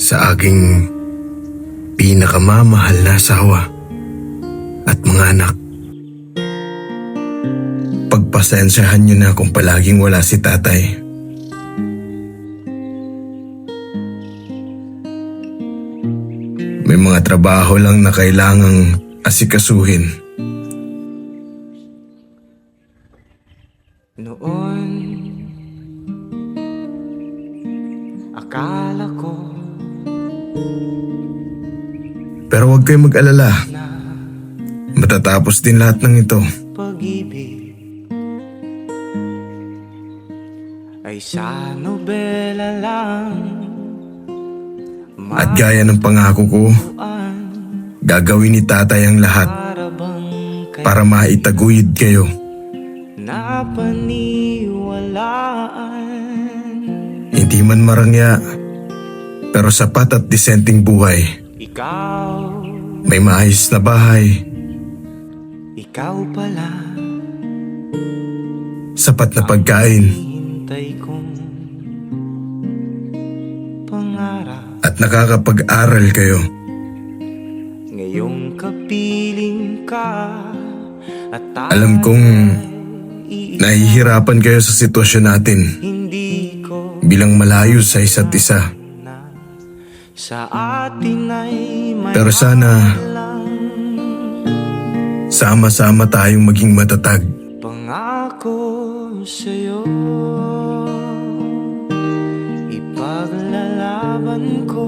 sa aking pinakamamahal na asawa at mga anak. Pagpasensyahan niyo na kung palaging wala si tatay. May mga trabaho lang na kailangang asikasuhin. Noon, akala ko Pero huwag kayong mag-alala. Matatapos din lahat ng ito. pag-ibig ay sa nobela lang. At gaya ng pangako ko, gagawin ni tatay ang lahat para maitaguyod kayo. Napaniwalaan Hindi man marangya, pero sapat at disenteng buhay. ikaw, May maayos na bahay, ikaw pala sapat na pagkain, hintay kong pangarap. at nakakapag-aral kayo. Ngayong kapiling ka at Alam kong nahihirapan kayo sa sitwasyon natin hindi ko bilang malayo sa isa't isa. na sa atin ay may Pero sana sama-sama tayong maging matatag. pangako sa'yo, ipaglalaban ko.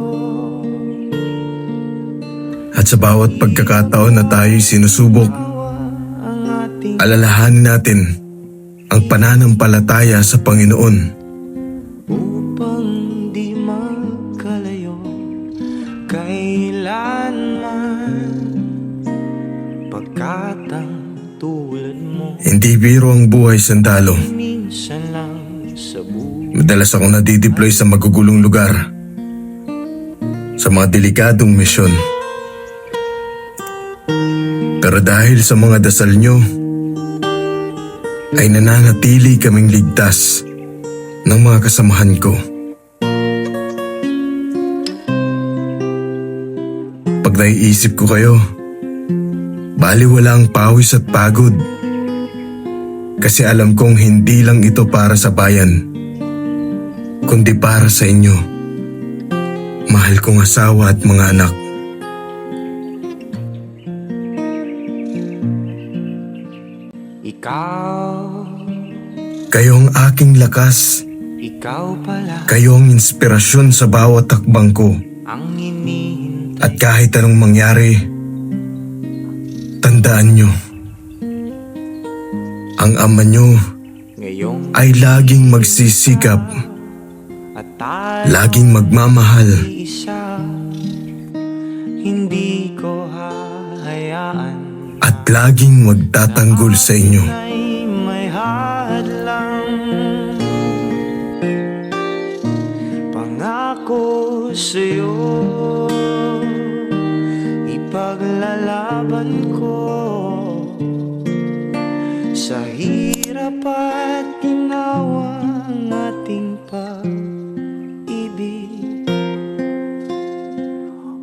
At sa bawat pagkakataon na tayo'y sinusubok, Ang ating alalahanin natin ang pananampalataya sa Panginoon. upang di magkalayo kailanman, pagkat ang tulad mo Hindi biro ang buhay sandalo. minsan lang sa buhay. Madalas akong nadideploy sa magugulong lugar, sa mga delikadong misyon. Pero dahil sa mga dasal nyo, ay nananatili kaming ligtas ng mga kasamahan ko. Pag naiisip ko kayo, baliwala ang pawis at pagod. Kasi alam kong hindi lang ito para sa bayan, kundi para sa inyo, mahal kong asawa at mga anak. Ikaw, Kayo ang aking lakas, ikaw pala kayo ang inspirasyon sa bawat takbang ko. ang hinihintay. At kahit anong mangyari, tandaan nyo, ang ama nyo Ngayong ay laging magsisikap, at tayo laging magmamahal, isa, hindi ko hahayaan at laging magtatanggol sa inyo. ay may hadlang. Pangako sa'yo, ipaglalaban ko sa hirap at